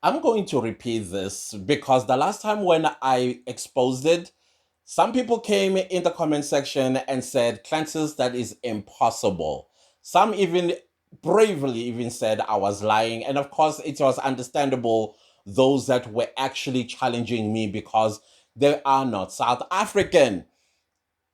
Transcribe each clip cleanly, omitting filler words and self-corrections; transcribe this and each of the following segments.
I'm going to repeat this because the last time when I exposed it, some people came in the comment section and said, Clancy's, that is impossible. Some even bravely even said I was lying. And of course, it was understandable those that were actually challenging me because they are not South African.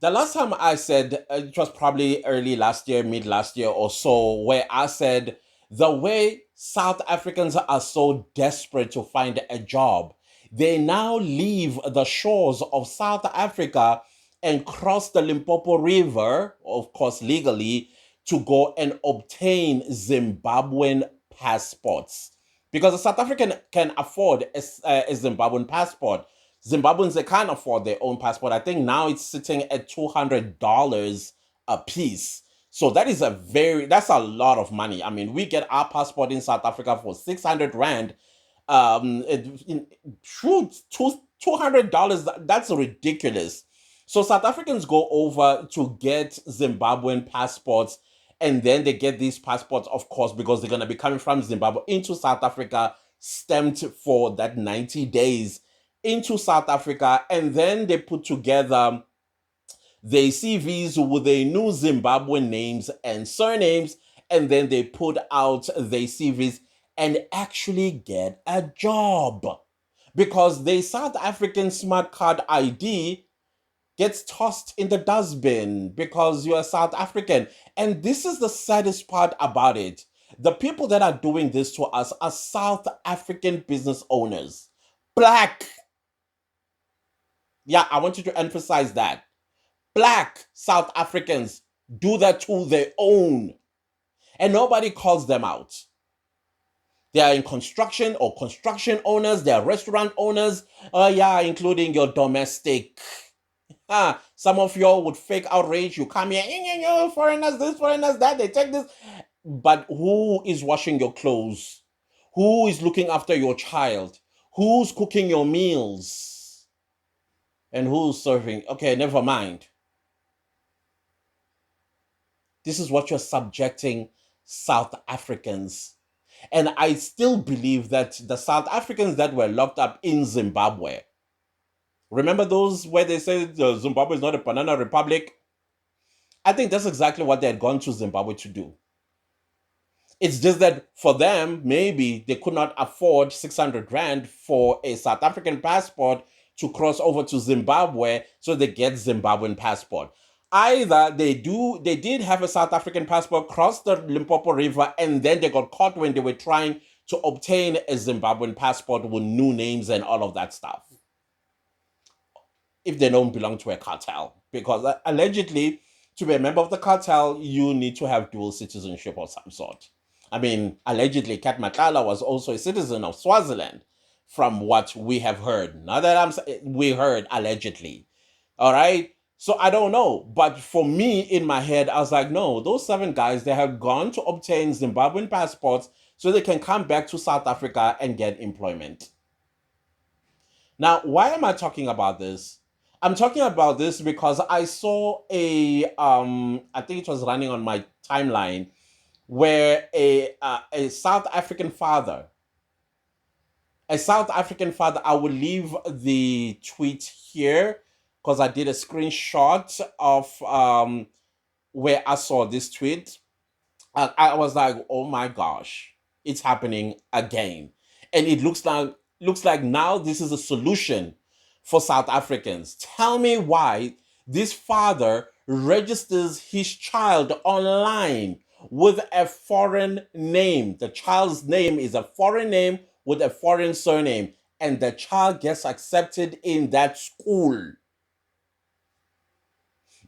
The last time I said, it was probably early last year, mid last year or so, where I said the way South Africans are so desperate to find a job, they now leave the shores of South Africa and cross the Limpopo River, of course, legally, to go and obtain Zimbabwean passports. Because a South African can afford a Zimbabwean passport. Zimbabweans, they can't afford their own passport. I think now it's sitting at $200 a piece. So that's a lot of money. I mean, we get our passport in South Africa for 600 rand. $200, that's ridiculous. So South Africans go over to get Zimbabwean passports, and then they get these passports, of course, because they're going to be coming from Zimbabwe into South Africa, stamped for that 90 days into South Africa, and then they put together their CVs with their new Zimbabwean names and surnames, and then they put out their CVs and actually get a job because the South African smart card ID gets tossed in the dustbin because you're South African. And this is the saddest part about it. The people that are doing this to us are South African business owners. Black. Yeah, I want you to emphasize that. Black South Africans do that to their own. And nobody calls them out. They are in construction or construction owners, they are restaurant owners. Oh, yeah, including your domestic. Some of y'all would fake outrage. You come here, foreigners this, foreigners that, they take this. But who is washing your clothes? Who is looking after your child? Who's cooking your meals? And who's serving? Okay, never mind. This is what you're subjecting South Africans. And I still believe that the South Africans that were locked up in Zimbabwe, remember those where they said Zimbabwe is not a banana republic? I think that's exactly what they had gone to Zimbabwe to do. It's just that for them, maybe they could not afford 600 rand for a South African passport to cross over to Zimbabwe, so they get Zimbabwean passport. Either they did have a South African passport, crossed the Limpopo River, and then they got caught when they were trying to obtain a Zimbabwean passport with new names and all of that stuff. If they don't belong to a cartel, because allegedly, to be a member of the cartel, you need to have dual citizenship of some sort. I mean, allegedly, Kat Matlala was also a citizen of Swaziland, from what we have heard. Not that we heard allegedly. All right. So I don't know. But for me, in my head, I was like, no, those 7 guys, they have gone to obtain Zimbabwean passports so they can come back to South Africa and get employment. Now, why am I talking about this? I'm talking about this because I saw I think it was running on my timeline, where a South African father, I will leave the tweet here because I did a screenshot of where I saw this tweet. I was like, oh my gosh, it's happening again. And it looks like now this is a solution for South Africans. Tell me why this father registers his child online with a foreign name. The child's name is a foreign name with a foreign surname, and the child gets accepted in that school.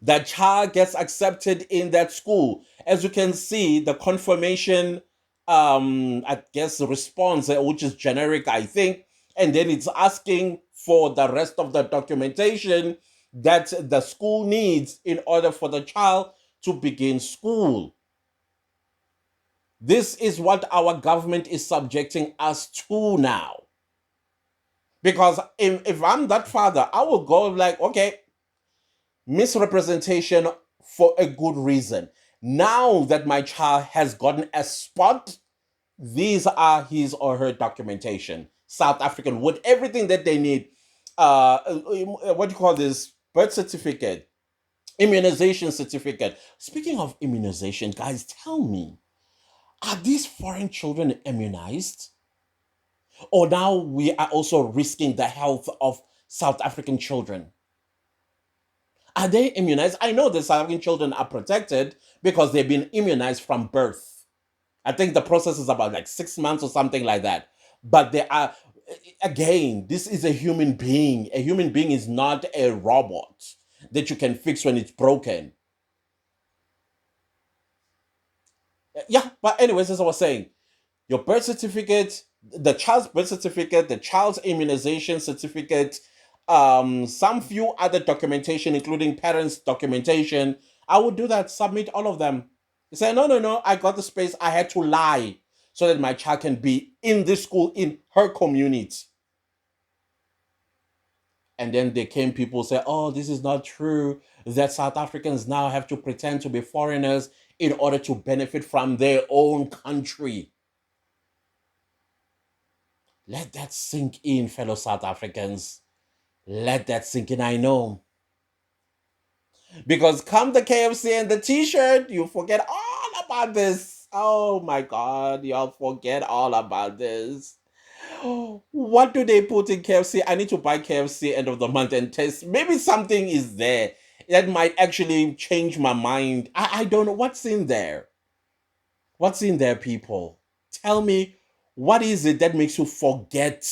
The child gets accepted in that school. As you can see, the confirmation, I guess, response, which is generic, I think, and then it's asking for the rest of the documentation that the school needs in order for the child to begin school. This is what our government is subjecting us to now. Because if I'm that father, I will go like, okay, misrepresentation for a good reason. Now that my child has gotten a spot These are his or her documentation. South African with everything that they need. What do you call this? Birth certificate, immunization certificate. Speaking of immunization, guys, tell me, are these foreign children immunized? Or now we are also risking the health of South African children? Are they immunized? I know the South African children are protected because they've been immunized from birth. I think the process is about like 6 months or something like that. But they are, again, this is a human being. A human being is not a robot that you can fix when it's broken. Yeah, but anyways, as I was saying, your birth certificate, the child's birth certificate, the child's immunization certificate, some few other documentation, including parents' documentation. I would do that, submit all of them. You say, no, no, no, I got the space. I had to lie so that my child can be in this school, in her community. And then there came people say, oh, this is not true, that South Africans now have to pretend to be foreigners in order to benefit from their own country. Let that sink in, fellow South Africans. Let that sink in. I know. Because come the KFC and the t-shirt, you forget all about this. Oh my God, y'all forget all about this. What do they put in KFC? I need to buy KFC end of the month and test. Maybe something is there that might actually change my mind. I don't know what's in there. What's in there, people? Tell me, what is it that makes you forget?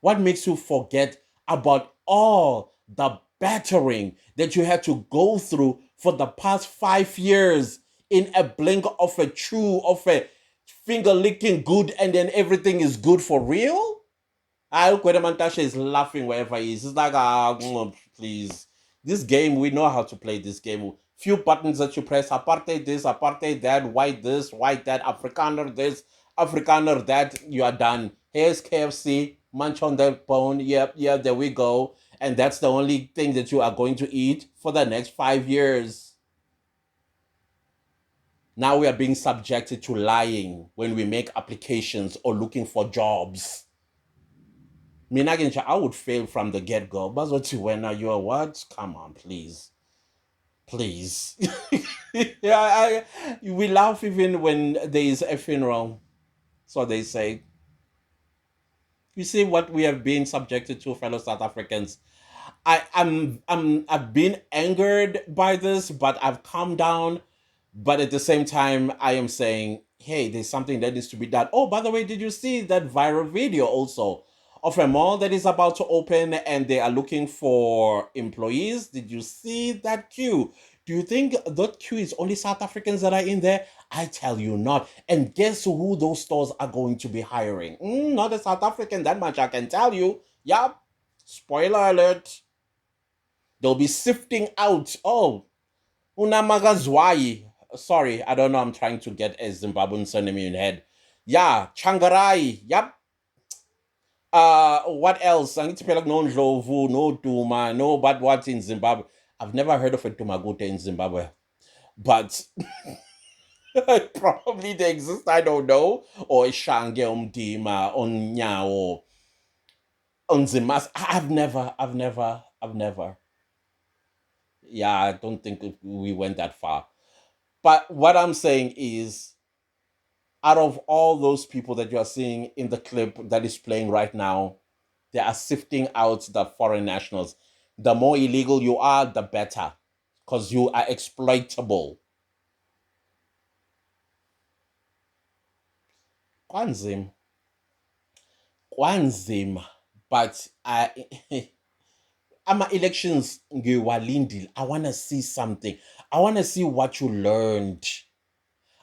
What makes you forget about all the battering that you had to go through for the past 5 years in a blink of a chew of a finger licking good and then everything is good for real? I look whether Mantasha is laughing wherever he is. It's like, please. This game, we know how to play this game. Few buttons that you press, apartheid this, apartheid that, white this, white that, Afrikaner this, Afrikaner that, you are done. Here's KFC, munch on that bone. Yep, yeah, there we go. And that's the only thing that you are going to eat for the next 5 years. Now we are being subjected to lying when we make applications or looking for jobs. I would fail from the get go. But what you when you are what? Come on, please. Please. Yeah, we laugh even when there is a funeral. So they say. You see what we have been subjected to, fellow South Africans. I've been angered by this, but I've calmed down. But at the same time, I am saying, hey, there's something that needs to be done. Oh, by the way, did you see that viral video also of a mall that is about to open and they are looking for employees? Did you see that queue? Do you think that queue is only South Africans that are in there? I tell you not. And guess who those stores are going to be hiring? Not a South African, that much I can tell you. Yup. Spoiler alert. They'll be sifting out. Oh, Unamagazwai. Sorry, I don't know. I'm trying to get a Zimbabwean surname in head. Yeah, Changarai. Yep. What else? I need to pay like no Ndlovu, no Duma, no but what's in Zimbabwe. I've never heard of a Tumagute in Zimbabwe. But probably they exist, I don't know. Or Shange Umdima, Onyao, Unzimas. I've never. Yeah, I don't think we went that far. But what I'm saying is, out of all those people that you are seeing in the clip that is playing right now, they are sifting out the foreign nationals. The more illegal you are, the better, because you are exploitable. Kwanzim, Kwanzim, but I'm elections. I want to see something. I want to see what you learned.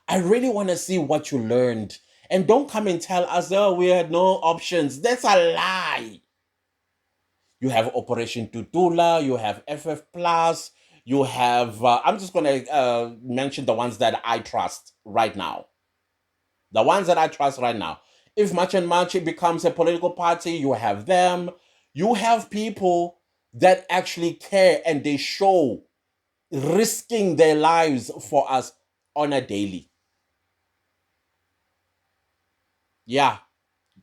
I really want to see what you learned. And don't come and tell us, oh, we had no options. That's a lie. You have Operation Tutula, you have FF Plus, you have, I'm just going to mention the ones that I trust right now. The ones that I trust right now. If March and March becomes a political party, you have them. You have people that actually care and they show risking their lives for us on a daily. Yeah,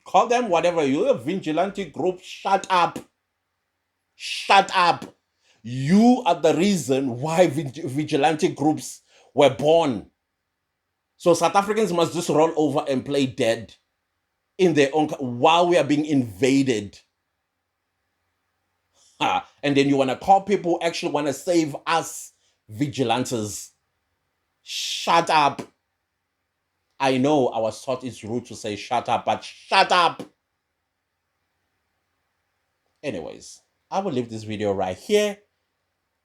call them whatever. You're a vigilante group. Shut up. Shut up. You are the reason why vigilante groups were born. So South Africans must just roll over and play dead in their own while we are being invaded. And then you want to call people who actually want to save us vigilantes. Shut up. I know I was taught it's rude to say shut up, but shut up. Anyways, I will leave this video right here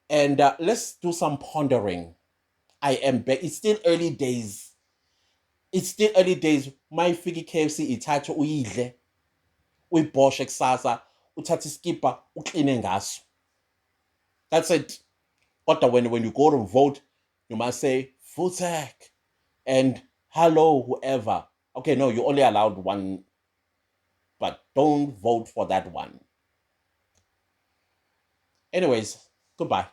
and let's do some pondering. I am back. It's still early days. It's still early days. My figi KFC ithathe uyidle, uyibhoshe kusasa, uthathe iskipper, ukline ngaso. That's it. But when you go to vote, you must say Futek and hello whoever. Okay, no, you only allowed one, but don't vote for that one. Anyways, goodbye.